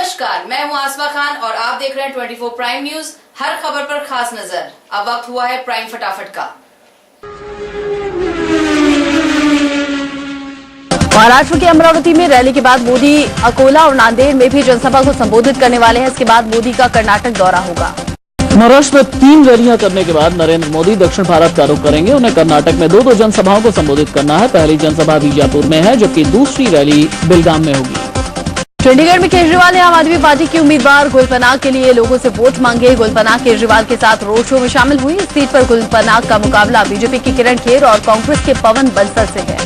नमस्कार, मैं हूं आसमा खान और आप देख रहे हैं 24 प्राइम न्यूज। हर खबर पर खास नजर। अब वक्त हुआ है प्राइम फटाफट का। महाराष्ट्र के अमरावती में रैली के बाद मोदी अकोला और नांदेड़ में भी जनसभा को संबोधित करने वाले हैं। इसके बाद मोदी का कर्नाटक दौरा होगा। महाराष्ट्र में 3 रैलियां करने के बाद नरेंद्र मोदी दक्षिण भारत का रुख करेंगे। उन्हें कर्नाटक में 2 जनसभाओं को संबोधित करना है। पहली जनसभा बीजापुर में है, जबकि दूसरी रैली बेलगाम में होगी। चंडीगढ़ में केजरीवाल ने आम आदमी पार्टी की उम्मीदवार गुलपनाग के लिए लोगों से वोट मांगे। गुलपनाग केजरीवाल के साथ रोड शो में शामिल हुई। इस सीट पर गुलपनाग का मुकाबला बीजेपी की किरण खेर और कांग्रेस के पवन बंसल से है।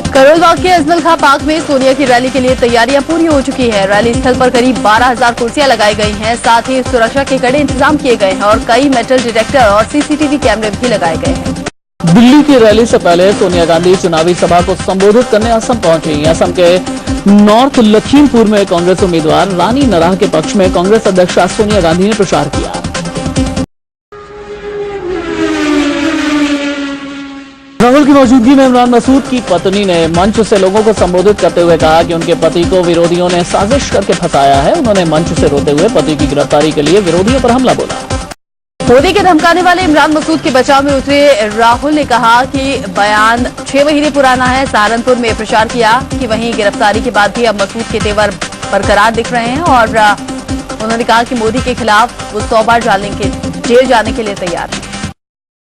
करोलबाग के अजमल खां पार्क में सोनिया की रैली के लिए तैयारियां पूरी हो चुकी है। रैली स्थल पर करीब 12,000 कुर्सियां लगाई गई हैं। साथ ही सुरक्षा के कड़े इंतजाम किए गए हैं और कई मेटल डिटेक्टर और सीसीटीवी कैमरे भी लगाए गए हैं। दिल्ली की रैली से पहले सोनिया गांधी चुनावी सभा को संबोधित करने असम पहुंची। असम के नॉर्थ लखीमपुर में कांग्रेस उम्मीदवार रानी नराह के पक्ष में कांग्रेस अध्यक्ष सोनिया गांधी ने प्रचार किया। राहुल की मौजूदगी में इमरान मसूद की पत्नी ने मंच से लोगों को संबोधित करते हुए कहा कि उनके पति को विरोधियों ने साजिश करके फंसाया है। उन्होंने मंच से रोते हुए पति की गिरफ्तारी के लिए विरोधियों पर हमला बोला। मोदी के धमकाने वाले इमरान मसूद के बचाव में उतरे राहुल ने कहा कि बयान 6 महीने पुराना है। सहारनपुर में प्रचार किया कि वहीं गिरफ्तारी के बाद भी अब मसूद के तेवर बरकरार दिख रहे हैं और उन्होंने कहा कि मोदी के खिलाफ वो 100 बार जेल जाने के लिए तैयार है।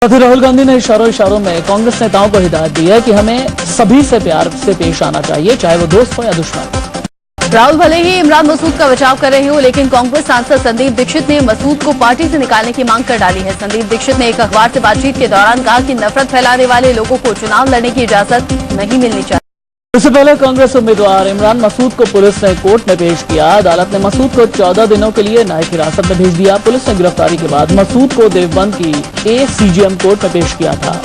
साथ ही राहुल गांधी ने इशारों में कांग्रेस नेताओं को हिदायत दी है कि हमें सभी से प्यार से पेश आना चाहिए, चाहे वो दोस्त हो या दुश्मन। राहुल भले ही इमरान मसूद का बचाव कर रहे हो, लेकिन कांग्रेस सांसद संदीप दीक्षित ने मसूद को पार्टी से निकालने की मांग कर डाली है। संदीप दीक्षित ने एक अखबार से बातचीत के दौरान कहा कि नफरत फैलाने वाले लोगों को चुनाव लड़ने की इजाजत नहीं मिलनी चाहिए। इससे पहले कांग्रेस उम्मीदवार इमरान मसूद को पुलिस ने कोर्ट में पेश किया। अदालत ने मसूद को 14 दिनों के लिए न्यायिक हिरासत में भेज दिया। पुलिस ने गिरफ्तारी के बाद मसूद को देवबंद की ACGM कोर्ट में पेश किया था।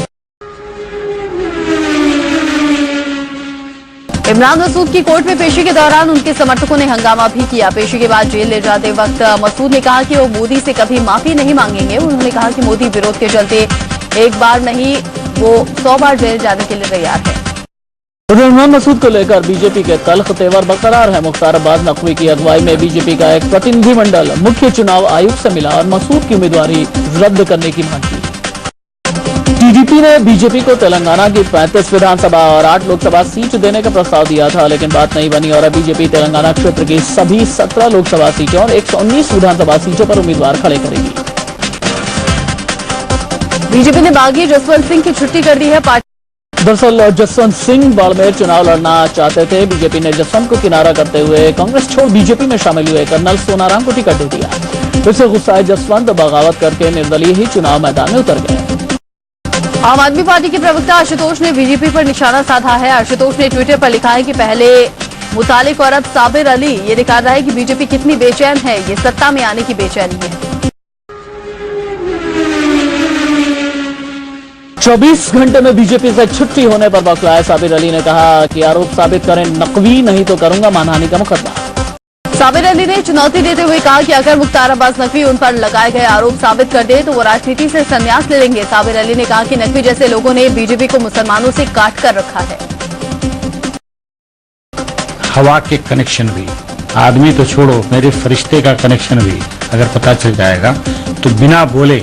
इमरान मसूद की कोर्ट में पेशी के दौरान उनके समर्थकों ने हंगामा भी किया। पेशी के बाद जेल ले जाते वक्त मसूद ने कहा कि वो मोदी से कभी माफी नहीं मांगेंगे। उन्होंने कहा कि मोदी विरोध के चलते एक बार नहीं, वो 100 बार जेल जाने के लिए तैयार है। इमरान मसूद को लेकर बीजेपी के तल्ख तेवर बरकरार है। मुख्तार अब्बास नकवी की अगुवाई में बीजेपी का एक प्रतिनिधिमंडल मुख्य चुनाव आयुक्त से मिला और मसूद की उम्मीदवारी रद्द करने की मांग की। टीडीपी ने बीजेपी को तेलंगाना की 35 विधानसभा और 8 लोकसभा सीट देने का प्रस्ताव दिया था, लेकिन बात नहीं बनी और अब बीजेपी तेलंगाना क्षेत्र की सभी 17 लोकसभा सीटों और 119 विधानसभा सीटों पर उम्मीदवार खड़े करेगी। बीजेपी ने बागी जसवंत सिंह की छुट्टी कर दी है। दरअसल जसवंत सिंह बाड़मेर चुनाव लड़ना चाहते थे। बीजेपी ने जसवंत को किनारा करते हुए कांग्रेस छोड़ बीजेपी में शामिल हुए कर्नल सोनाराम को टिकट दे दिया। इससे गुस्साए जसवंत बगावत करके निर्दलीय ही चुनाव मैदान में उतर गए। आम आदमी पार्टी के प्रवक्ता आशुतोष ने बीजेपी पर निशाना साधा है। आशुतोष ने ट्विटर पर लिखा है कि पहले मुतालिक और अब साबिर अली, ये दिखा रहा है कि बीजेपी कितनी बेचैन है। ये सत्ता में आने की बेचैनी है। 24 घंटे में बीजेपी से छुट्टी होने पर बौखलाए साबिर अली ने कहा कि आरोप साबित करें नकवी, नहीं तो करूंगा मानहानि का मुकदमा। साबिर अली ने चुनौती देते हुए कहा कि अगर मुख्तार अब्बास नकवी उन पर लगाए गए आरोप साबित कर दे तो वो राजनीति से संन्यास ले लेंगे। साबिर अली ने कहा कि नकवी जैसे लोगों ने बीजेपी को मुसलमानों से काट कर रखा है। हवा के कनेक्शन भी, आदमी तो छोड़ो, मेरे फरिश्ते का कनेक्शन भी अगर पता चल जाएगा तो बिना बोले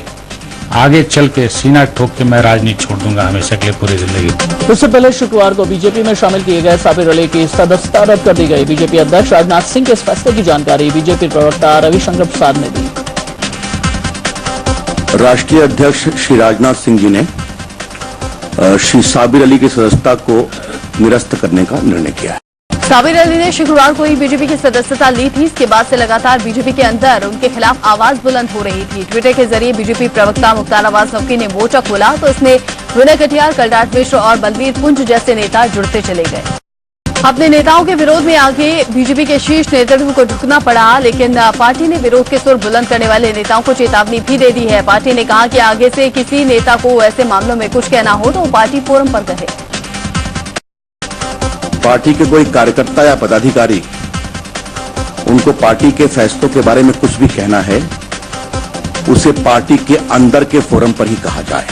आगे चल के सीना ठोक के मैं राजनीति छोड़ दूंगा हमेशा के लिए, पूरी जिंदगी। उससे पहले शुक्रवार को बीजेपी में शामिल किए गए साबिर अली की सदस्यता रद्द कर दी गई। बीजेपी अध्यक्ष राजनाथ सिंह के इस फैसले की जानकारी बीजेपी प्रवक्ता रविशंकर प्रसाद ने दी। राष्ट्रीय अध्यक्ष श्री राजनाथ सिंह जी ने श्री साबिर अली की सदस्यता को निरस्त करने का निर्णय किया है। साबिर अली ने शुक्रवार को ही बीजेपी की सदस्यता ली थी। इसके बाद से लगातार बीजेपी के अंदर उनके खिलाफ आवाज बुलंद हो रही थी। ट्विटर के जरिए बीजेपी प्रवक्ता मुख्तार अब्बास नकवी ने मोर्चा खोला तो इसमें विनय कटियार, कलराज मिश्र और बलवीर पुंज जैसे नेता जुड़ते चले गए। अपने नेताओं के विरोध में आगे बीजेपी के शीर्ष नेतृत्व को झुकना पड़ा, लेकिन पार्टी ने विरोध के सुर बुलंद करने वाले नेताओं को चेतावनी भी दे दी है। पार्टी ने कहा कि आगे से किसी नेता को ऐसे मामलों में कुछ कहना हो तो पार्टी फोरम पर कहे। पार्टी के कोई कार्यकर्ता या पदाधिकारी उनको पार्टी के फैसलों के बारे में कुछ भी कहना है, उसे पार्टी के अंदर के फोरम पर ही कहा जाए।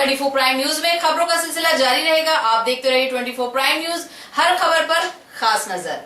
24 प्राइम न्यूज में खबरों का सिलसिला जारी रहेगा। आप देखते रहिए 24 प्राइम न्यूज, हर खबर पर खास नजर।